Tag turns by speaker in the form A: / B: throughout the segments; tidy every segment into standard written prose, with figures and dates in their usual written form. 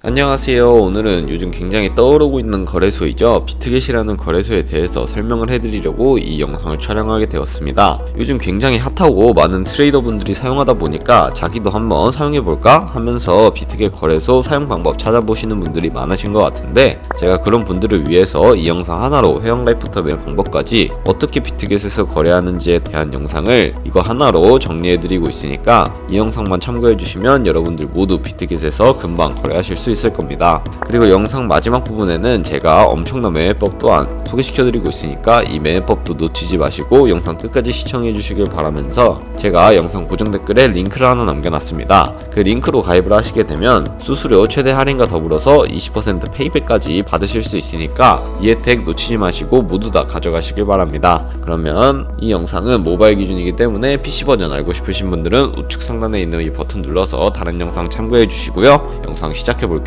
A: 안녕하세요. 오늘은 요즘 굉장히 떠오르고 있는 거래소이죠. 비트겟이라는 거래소에 대해서 설명을 해드리려고 이 영상을 촬영하게 되었습니다. 요즘 굉장히 핫하고 많은 트레이더분들이 사용하다 보니까 자기도 한번 사용해볼까 하면서 비트겟 거래소 사용 방법 찾아보시는 분들이 많으신 것 같은데, 제가 그런 분들을 위해서 이 영상 하나로 회원가입부터 매매 방법까지 어떻게 비트겟에서 거래하는지에 대한 영상을 이거 하나로 정리해드리고 있으니까 이 영상만 참고해주시면 여러분들 모두 비트겟에서 금방 거래하실 수 있을 겁니다. 그리고 영상 마지막 부분에는 제가 엄청난 매매법 또한 소개시켜드리고 있으니까 이 매매법도 놓치지 마시고 영상 끝까지 시청해 주시길 바라면서, 제가 영상 고정 댓글에 링크를 하나 남겨놨습니다. 그 링크로 가입을 하시게 되면 수수료 최대 할인과 더불어서 20% 페이백까지 받으실 수 있으니까 이 혜택 놓치지 마시고 모두 다 가져가시길 바랍니다. 그러면 이 영상은 모바일 기준이기 때문에 PC 버전 알고 싶으신 분들은 우측 상단에 있는 이 버튼 눌러서 다른 영상 참고해 주시고요. 영상 시작해 볼게요.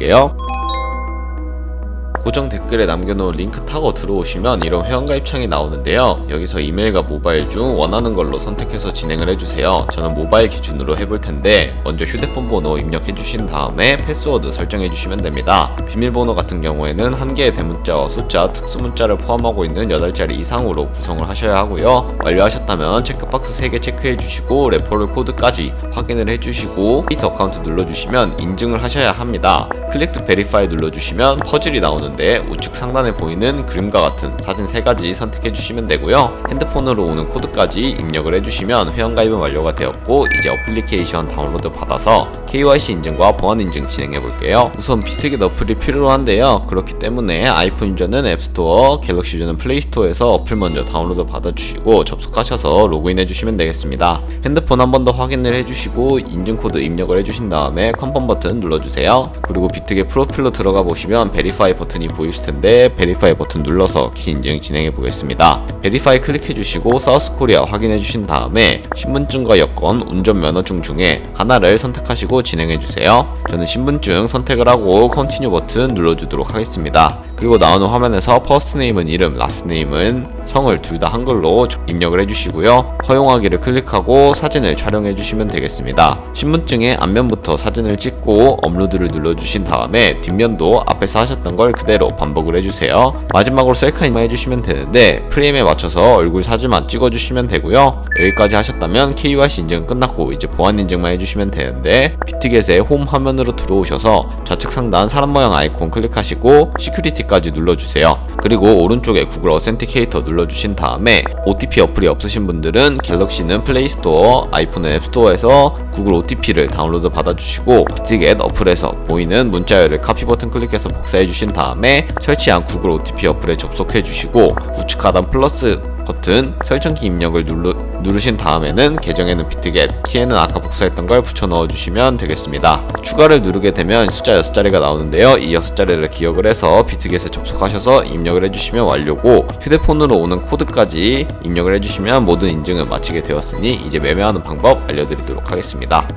A: 고정 댓글에 남겨놓은 링크 타고 들어오시면 이런 회원가입 창이 나오는데요. 여기서 이메일과 모바일 중 원하는 걸로 선택해서 진행을 해주세요. 저는 모바일 기준으로 해볼 텐데, 먼저 휴대폰 번호 입력해 주신 다음에 패스워드 설정해 주시면 됩니다. 비밀번호 같은 경우에는 한 개의 대문자와 숫자, 특수문자를 포함하고 있는 8자리 이상으로 구성을 하셔야 하고요. 완료하셨다면 체크박스 3개 체크해 주시고 레퍼럴 코드까지 확인을 해주시고 크리에이트 어카운트 눌러주시면 인증을 하셔야 합니다. 클릭 투 베리파이 눌러주시면 퍼즐이 나오는 우측 상단에 보이는 그림과 같은 사진 3가지 선택해 주시면 되고요. 핸드폰으로 오는 코드까지 입력을 해주시면 회원가입은 완료가 되었고, 이제 어플리케이션 다운로드 받아서 KYC 인증과 보안 인증 진행해 볼게요. 우선 비트겟 어플이 필요로 한데요. 그렇기 때문에 아이폰 유저는 앱스토어, 갤럭시 유저는 플레이스토어에서 어플 먼저 다운로드 받아주시고 접속하셔서 로그인해 주시면 되겠습니다. 핸드폰 한 번 더 확인을 해주시고 인증 코드 입력을 해주신 다음에 컨펌 버튼 눌러주세요. 그리고 비트겟 프로필로 들어가 보시면 베리파이 버튼이 보이실 텐데, 베리파이 버튼 눌러서 키 인증 진행해 보겠습니다. 베리파이 클릭해 주시고 사우스 코리아 확인해 주신 다음에 신분증과 여권, 운전면허증 중에 하나를 선택하시고 진행해 주세요. 저는 신분증 선택을 하고 컨티뉴 버튼 눌러주도록 하겠습니다. 그리고 나오는 화면에서 퍼스트 네임은 이름, 라스트 네임은 성을 둘 다 한글로 입력을 해주시고요. 허용하기를 클릭하고 사진을 촬영해 주시면 되겠습니다. 신분증의 앞면부터 사진을 찍고 업로드를 눌러주신 다음에 뒷면도 앞에서 하셨던 걸 그대로 반복을 해주세요. 마지막으로 셀카인만 해주시면 되는데 프레임에 맞춰서 얼굴 사진만 찍어주시면 되고요. 여기까지 하셨다면 KYC 인증은 끝났고 이제 보안 인증만 해주시면 되는데, 비트겟의 홈 화면으로 들어오셔서 좌측 상단 사람 모양 아이콘 클릭하시고 시큐리티까지 눌러주세요. 그리고 오른쪽에 구글 어센티케이터 눌러주신 다음에 OTP 어플이 없으신 분들은 갤럭시는 플레이스토어, 아이폰은 앱스토어에서 구글 OTP를 다운로드 받아주시고 비트겟 어플에서 보이는 문자열을 카피 버튼 클릭해서 복사해주신 다음에 설치한 구글 OTP 어플에 접속해주시고 우측 하단 플러스 버튼 설정키 입력을 누르신 다음에는 계정에는 비트겟, 키에는 아까 복사했던 걸 붙여 넣어주시면 되겠습니다. 추가를 누르게 되면 숫자 6자리가 나오는데요. 이 6자리를 기억을 해서 비트겟에 접속하셔서 입력을 해주시면 완료고, 휴대폰으로 오는 코드까지 입력을 해주시면 모든 인증을 마치게 되었으니 이제 매매하는 방법 알려드리도록 하겠습니다.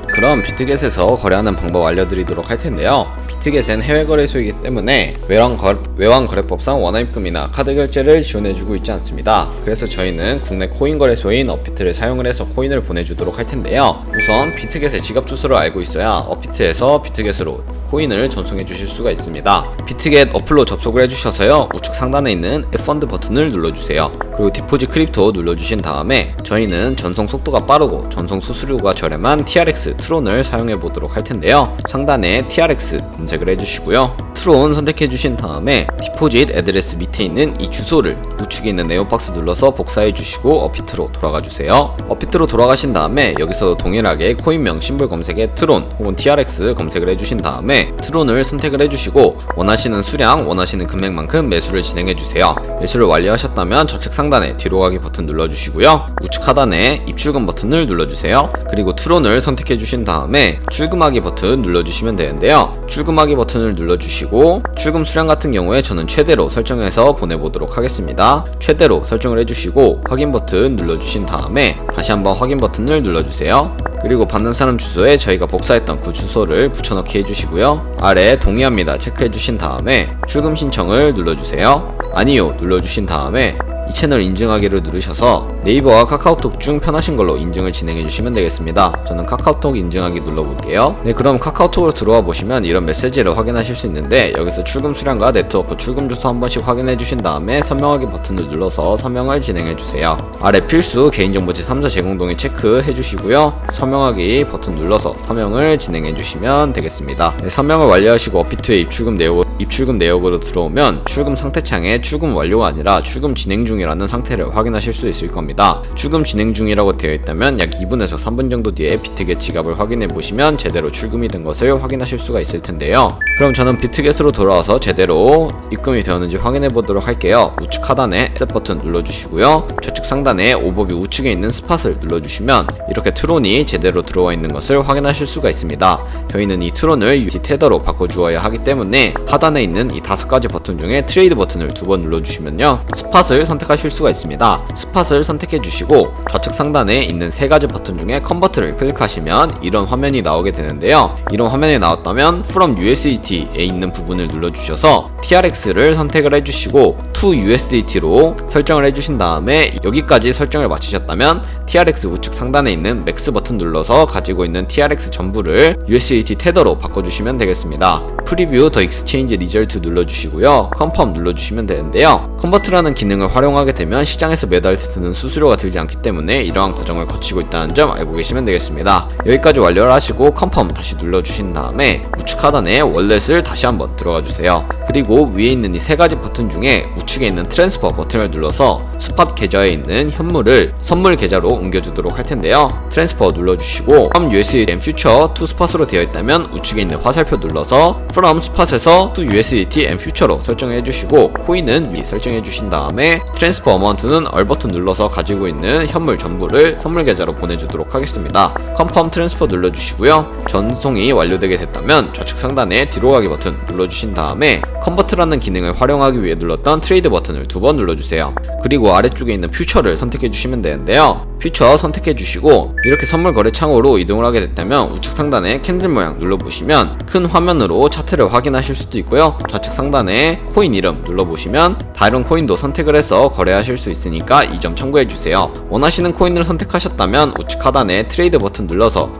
A: 그럼 비트겟에서 거래하는 방법 알려드리도록 할 텐데요. 비트겟은 해외 거래소이기 때문에 외환 거래법상 원화입금이나 카드 결제를 지원해주고 있지 않습니다. 그래서 저희는 국내 코인 거래소인 업비트를 사용을 해서 코인을 보내주도록 할 텐데요. 우선 비트겟의 지갑 주소를 알고 있어야 업비트에서 비트겟으로 코인을 전송해 주실 수가 있습니다. 비트겟 어플로 접속을 해주셔서요, 우측 상단에 있는 펀드 버튼을 눌러주세요. 그리고 디포짓 크립토 눌러주신 다음에 저희는 전송 속도가 빠르고 전송 수수료가 저렴한 TRX 트론을 사용해 보도록 할 텐데요. 상단에 TRX 검색을 해주시고요. 트론 선택해 주신 다음에 디포짓 애드레스 밑에 있는 이 주소를 우측에 있는 네오박스 눌러서 복사해 주시고 업비트로 돌아가 주세요. 업비트로 돌아가신 다음에 여기서 동일하게 코인명 심볼 검색에 트론 혹은 TRX 검색을 해주신 다음에 트론을 선택을 해주시고 원하시는 수량, 원하시는 금액만큼 매수를 진행해 주세요. 매수를 완료하셨다면 좌측 상단에 뒤로 가기 버튼 눌러주시고요. 우측 하단에 입출금 버튼을 눌러주세요. 그리고 트론을 선택해 주신 다음에 출금하기 버튼 눌러주시면 되는데요. 출금하기 버튼을 눌러주시고 출금 수량 같은 경우에 저는 최대로 설정해서 보내보도록 하겠습니다. 최대로 설정을 해주시고 확인 버튼 눌러주신 다음에 다시 한번 확인 버튼을 눌러주세요. 그리고 받는 사람 주소에 저희가 복사했던 그 주소를 붙여넣기 해주시고요. 아래 동의합니다 체크해주신 다음에 출금 신청을 눌러주세요. 아니요 눌러주신 다음에 이 채널 인증하기를 누르셔서 네이버와 카카오톡 중 편하신 걸로 인증을 진행해 주시면 되겠습니다. 저는 카카오톡 인증하기 눌러볼게요. 네, 그럼 카카오톡으로 들어와 보시면 이런 메시지를 확인하실 수 있는데, 여기서 출금 수량과 네트워크 출금 주소 한 번씩 확인해 주신 다음에 서명하기 버튼을 눌러서 서명을 진행해 주세요. 아래 필수 개인정보 제3자 제공 동의 체크해 주시고요. 서명하기 버튼 눌러서 서명을 진행해 주시면 되겠습니다. 네, 서명을 완료하시고 업비트의 입출금 내역으로 들어오면 출금 상태창에 출금 완료가 아니라 출금 진행 중이라는 상태를 확인하실 수 있을 겁니다. 출금 진행 중이라고 되어 있다면 약 2분에서 3분 정도 뒤에 비트겟 지갑을 확인해 보시면 제대로 출금이 된 것을 확인하실 수가 있을 텐데요. 그럼 저는 비트겟으로 돌아와서 제대로 입금이 되었는지 확인해 보도록 할게요. 우측 하단에 셋 버튼 눌러주시고요. 좌측 상단에 오버뷰 우측에 있는 스팟을 눌러주시면 이렇게 트론이 제대로 들어와 있는 것을 확인하실 수가 있습니다. 저희는 이 트론을 USDT 테더로 바꿔주어야 하기 때문에 하단에 있는 이 5가지 버튼 중에 트레이드 버튼을 2번 눌러주시면요, 스팟을 선택하실 수가 있습니다. 스팟을 선택해 주시고 좌측 상단에 있는 3가지 버튼 중에 컨버트를 클릭하시면 이런 화면이 나오게 되는데요. 이런 화면이 나왔다면 From USDT에 있는 부분을 눌러주셔서 TRX를 선택을 해주시고 To USDT로 설정을 해주신 다음에 여기까지 설정을 마치셨다면 TRX 우측 상단에 있는 맥스 버튼 눌러서 가지고 있는 TRX 전부를 USDT 테더로 바꿔주시면 되겠습니다. 프리뷰 더 익스체인지 리절트 눌러주시고요. 컨펌 눌러주시면 되는데요. 컨버트라는 기능을 활용하게 되면 시장에서 매달 때 드는 수수료가 들지 않기 때문에 이러한 과정을 거치고 있다는 점 알고 계시면 되겠습니다. 여기까지 완료를 하시고 컨펌 다시 눌러주신 다음에 우측 하단에 월렛을 다시 한번 들어가 주세요. 그리고 위에 있는 이 3가지 버튼 중에 우측에 있는 트랜스퍼 버튼을 눌러서 스팟 계좌에 있는 현물을 선물 계좌로 옮겨주도록 할 텐데요. 트랜스퍼 눌러주시고 From USDT and Future to Spot으로 되어 있다면 우측에 있는 화살표 눌러서 From Spot에서 to USDT and Future로 설정해 주시고 코인은 위 설정해 주신 다음에 트랜스퍼 어마운트는 얼 버튼 눌러서 가지고 있는 현물 전부를 선물 계좌로 보내주도록 하겠습니다. 컨펌 트랜스퍼 눌러주시고요. 전송이 완료되게 됐다면 좌측 상단에 뒤로 가기 버튼 눌러주신 다음에 컨버트라는 기능을 활용하기 위해 눌렀던 트레이드 버튼을 2번 눌러주세요. 그리고 아래쪽에 있는 퓨처를 선택해 주시면 되는데요. 퓨처 선택해 주시고 이렇게 선물 거래 창으로 이동을 하게 됐다면 우측 상단에 캔들 모양 눌러보시면 큰 화면으로 차트를 확인하실 수도 있고요. 좌측 상단에 코인 이름 눌러보시면 다른 코인도 선택을 해서 거래하실 수 있으니까 이 점 참고해 주세요. 원하시는 코인을 선택하셨다면 우측 하단에 트레이드 버튼 눌러서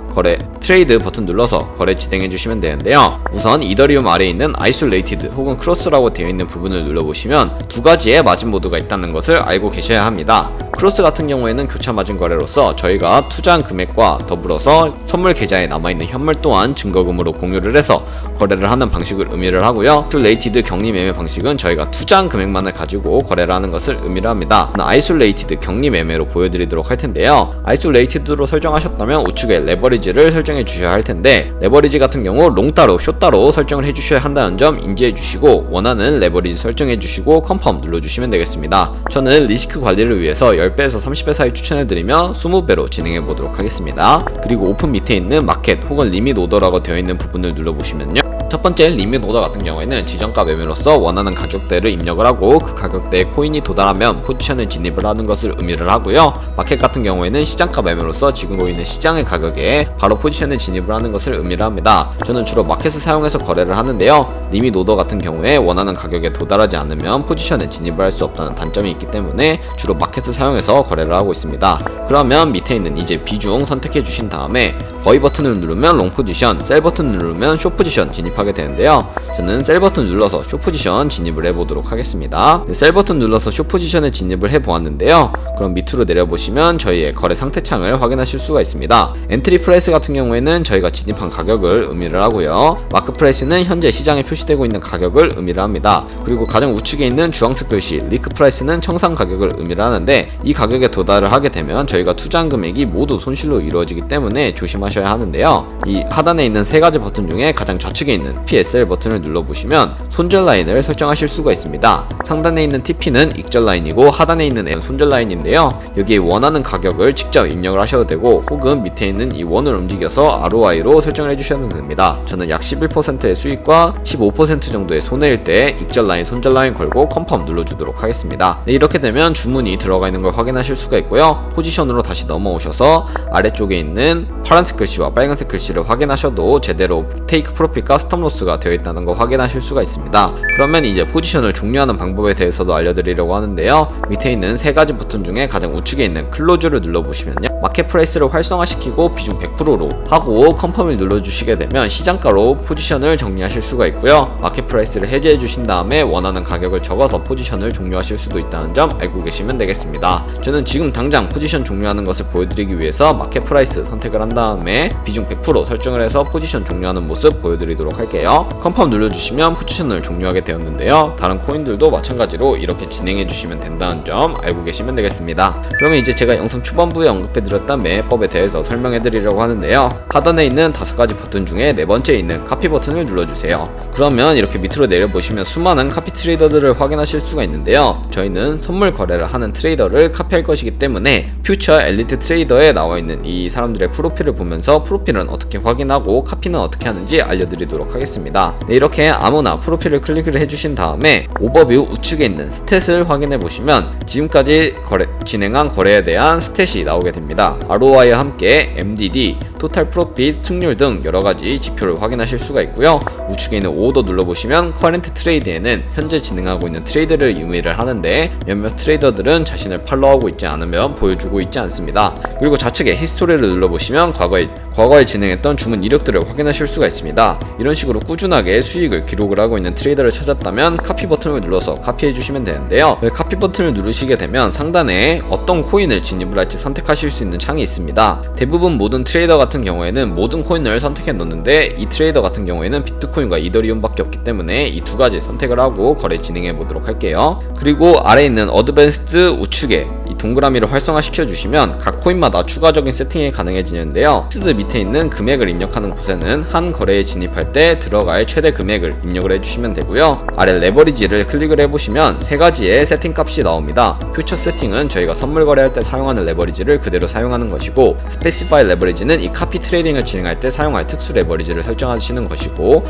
A: 거래 진행해 주시면 되는데요. 우선 이더리움 아래에 있는 아이솔레이티드 혹은 크로스라고 되어 있는 부분을 눌러보시면 2가지의 마진 모드가 있다는 것을 알고 계셔야 합니다. 크로스 같은 경우에는 교차 마진 거래로서 저희가 투자한 금액과 더불어서 선물 계좌에 남아있는 현물 또한 증거금으로 공유를 해서 거래를 하는 방식을 의미를 하고요. 아이솔레이티드 격리 매매 방식은 저희가 투자한 금액만을 가지고 거래를 하는 것을 의미를 합니다. 아이솔레이티드 격리 매매로 보여드리도록 할 텐데요. 아이솔레이티드로 설정하셨다면 우측에 레버리지를 설정해 주셔야 할 텐데, 레버리지 같은 경우 롱 따로 숏 따로 설정을 해 주셔야 한다는 점 인지해 주시고 원하는 레버리지 설정해 주시고 컨펌 눌러 주시면 되겠습니다. 저는 리스크 관리를 위해서 10배에서 30배 사이 추천해 드리며 20배로 진행해 보도록 하겠습니다. 그리고 오픈 밑에 있는 마켓 혹은 리밋 오더라고 되어 있는 부분을 눌러 보시면요, 첫 번째 리밋 오더 같은 경우에는 지정가 매매로서 원하는 가격대를 입력을 하고 그 가격대에 코인이 도달하면 포지션을 진입을 하는 것을 의미를 하고요. 마켓 같은 경우에는 시장가 매매로서 지금 보이는 시장의 가격에 바로 포지션을 진입을 하는 것을 의미를 합니다. 저는 주로 마켓을 사용해서 거래를 하는데요. 리밋 오더 같은 경우에 원하는 가격에 도달하지 않으면 포지션에 진입을 할 수 없다는 단점이 있기 때문에 주로 마켓을 사용해서 거래를 하고 있습니다. 그러면 밑에 있는 이제 비중 선택해 주신 다음에 버이 버튼을 누르면 롱 포지션, 셀 버튼을 누르면 숏 포지션 진입하게 되는데요. 저는 셀 버튼 눌러서 숏 포지션 진입을 해보도록 하겠습니다. 셀 버튼 눌러서 숏 포지션에 진입을 해보았는데요. 그럼 밑으로 내려보시면 저희의 거래 상태창을 확인하실 수가 있습니다. 엔트리 프라이스 같은 경우에는 저희가 진입한 가격을 의미를 하고요. 마크 프라이스는 현재 시장에 표시되고 있는 가격을 의미를 합니다. 그리고 가장 우측에 있는 주황색 글씨 리크 프라이스는 청산 가격을 의미를 하는데, 이 가격에 도달을 하게 되면 저희가 투자한 금액이 모두 손실로 이루어지기 때문에 조심하셔야 하는데요. 이 하단에 있는 3가지 버튼 중에 가장 좌측에 있는 PSL 버튼을 눌러보시면 손절 라인을 설정하실 수가 있습니다. 상단에 있는 TP는 익절 라인이고 하단에 있는 M은 손절 라인인데요. 여기에 원하는 가격을 직접 입력을 하셔도 되고 혹은 밑에 있는 이 원을 움직여서 ROI로 설정을 해주셔도 됩니다. 저는 약 11%의 수익과 15% 정도의 손해일 때 익절 라인, 손절 라인 걸고 컨펌 눌러주도록 하겠습니다. 네, 이렇게 되면 주문이 들어가 있는 걸 확인하실 수가 있고요. 포지션으로 다시 넘어오셔서 아래쪽에 있는 파란색 글씨와 빨간색 글씨를 확인하셔도 제대로 테이크 프로핏과 스톱 스탑 로스가 되어 있다는 거 확인하실 수가 있습니다. 그러면 이제 포지션을 종료하는 방법에 대해서도 알려드리려고 하는데요. 밑에 있는 세 가지 버튼 중에 가장 우측에 있는 클로즈를 눌러보시면요, 마켓 프라이스를 활성화시키고 비중 100%로 하고 컨펌을 눌러주시게 되면 시장가로 포지션을 정리하실 수가 있고요. 마켓 프라이스를 해제해 주신 다음에 원하는 가격을 적어서 포지션을 종료하실 수도 있다는 점 알고 계시면 되겠습니다. 저는 지금 당장 포지션 종료하는 것을 보여드리기 위해서 마켓 프라이스 선택을 한 다음에 비중 100% 설정을 해서 포지션 종료하는 모습 보여드리도록 할게요. 컨펌 눌러주시면 포지션을 종료하게 되었는데요. 다른 코인들도 마찬가지로 이렇게 진행해 주시면 된다는 점 알고 계시면 되겠습니다. 그러면 이제 제가 영상 초반부에 언급해 드렸던 매매법에 대해서 설명해 드리려고 하는데요. 하단에 있는 5가지 버튼 중에 네 번째에 있는 카피 버튼을 눌러주세요. 그러면 이렇게 밑으로 내려보시면 수많은 카피 트레이더들을 확인하실 수가 있는데요. 저희는 선물 거래를 하는 트레이더를 카피할 것이기 때문에 퓨처 엘리트 트레이더에 나와 있는 이 사람들의 프로필을 보면서 프로필은 어떻게 확인하고 카피는 어떻게 하는지 알려드리도록 하겠습니다. 네, 이렇게 아무나 프로필을 클릭을 해주신 다음에 오버뷰 우측에 있는 스탯을 확인해 보시면 지금까지 진행한 거래에 대한 스탯이 나오게 됩니다. ROI와 함께 MDD, 토탈 프로핏, 승률 등 여러가지 지표를 확인하실 수가 있고요. 우측에 있는 오더 눌러보시면 커런트 트레이드에는 현재 진행하고 있는 트레이드를 의미를 하는데 몇몇 트레이더들은 자신을 팔로우하고 있지 않으면 보여주고 있지 않습니다. 그리고 좌측에 히스토리를 눌러보시면 과거에 진행했던 주문 이력들을 확인하실 수가 있습니다. 이런 식으로 꾸준하게 수익을 기록을 하고 있는 트레이더를 찾았다면 카피 버튼을 눌러서 카피해 주시면 되는데요. 카피 버튼을 누르시게 되면 상단에 어떤 코인을 진입을 할지 선택하실 수 있는 창이 있습니다. 대부분 모든 트레이더 같은 경우에는 모든 코인을 선택해 놓는데 이 트레이더 같은 경우에는 비트코인과 이더리움밖에 없기 때문에 이 두 가지 선택을 하고 거래 진행해 보도록 할게요. 그리고 아래에 있는 어드밴스드 우측에 이 동그라미를 활성화시켜 주시면 각 코인마다 추가적인 세팅이 가능해지는데요. 밑에 있는 금액을 입력하는 곳에는 한 거래에 진입할 때 들어갈 최대 금액을 입력을 해주시면 되고요. 아래 레버리지를 클릭을 해보시면 세 가지의 세팅 값이 나옵니다. 퓨처 세팅은 저희가 선물 거래할 때 사용하는 레버리지를 그대로 사용하는 것이고, 스페시파이 레버리지는 이 카피 트레이딩을 진행할 때 사용할 특수 레버리지를 설정하시는 것이고,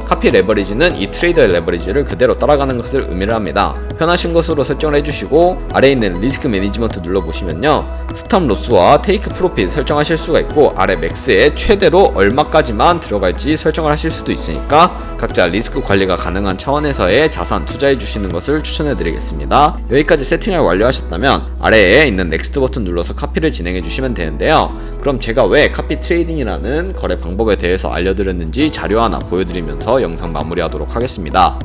A: 카피 레버리지는 이 트레이더의 레버리지를 그대로 따라가는 것을 의미를 합니다. 편하신 것으로 설정을 해주시고 아래에 있는 리스크 매니지먼트 눌러보시면요, 스탑 로스와 테이크 프로핏 설정하실 수가 있고 아래 맥스에 최대로 얼마까지만 들어갈지 설정을 하실 수도 있으니까 각자 리스크 관리가 가능한 차원에서의 자산 투자해 주시는 것을 추천해 드리겠습니다. 여기까지 세팅을 완료하셨다면 아래에 있는 넥스트 버튼 눌러서 카피를 진행해 주시면 되는데요. 그럼 제가 왜 카피 트레이딩이라는 거래 방법에 대해서 알려드렸는지 자료 하나 보여드리면서 영상 마무리하도록 하겠습니다.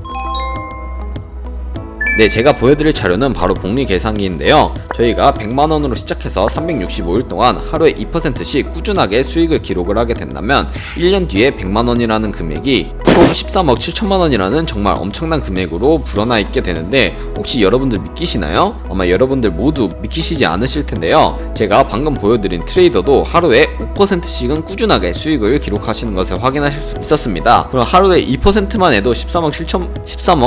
A: 네, 제가 보여드릴 자료는 바로 복리 계산기인데요. 저희가 100만원으로 시작해서 365일 동안 하루에 2%씩 꾸준하게 수익을 기록을 하게 된다면 1년 뒤에 100만원이라는 금액이 총 13억 7천만원이라는 정말 엄청난 금액으로 불어나 있게 되는데, 혹시 여러분들 믿기시나요? 아마 여러분들 모두 믿기시지 않으실 텐데요. 제가 방금 보여드린 트레이더도 하루에 5%씩은 꾸준하게 수익을 기록하시는 것을 확인하실 수 있었습니다. 그럼 하루에 2%만 해도 13억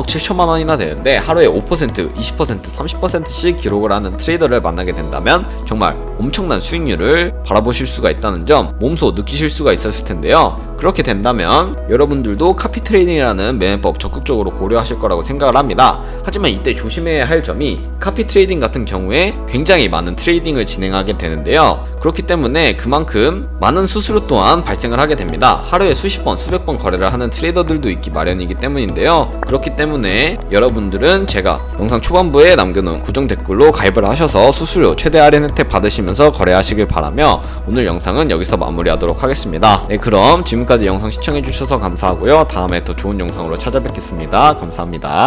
A: 7천만원이나 되는데 하루에 5%, 20%, 30%씩 기록을 하는 트레이더를 만나게 된다면 정말 엄청난 수익률을 바라보실 수가 있다는 점 몸소 느끼실 수가 있었을 텐데요. 그렇게 된다면 여러분들도 카피 트레이딩이라는 매매법 적극적으로 고려하실 거라고 생각을 합니다. 하지만 이때 조심해야 할 점이 카피 트레이딩 같은 경우에 굉장히 많은 트레이딩을 진행하게 되는데요. 그렇기 때문에 그만큼 많은 수수료 또한 발생을 하게 됩니다. 하루에 수십 번, 수백 번 거래를 하는 트레이더들도 있기 마련이기 때문인데요. 그렇기 때문에 여러분들은 제가 영상 초반부에 남겨놓은 고정 댓글로 가입을 하셔서 수수료 최대 할인 혜택 받으시면서 거래하시길 바라며 오늘 영상은 여기서 마무리하도록 하겠습니다. 네, 그럼 지금까지 영상 시청해주셔서 감사하고요. 다음에 더 좋은 영상으로 찾아뵙겠습니다. 감사합니다.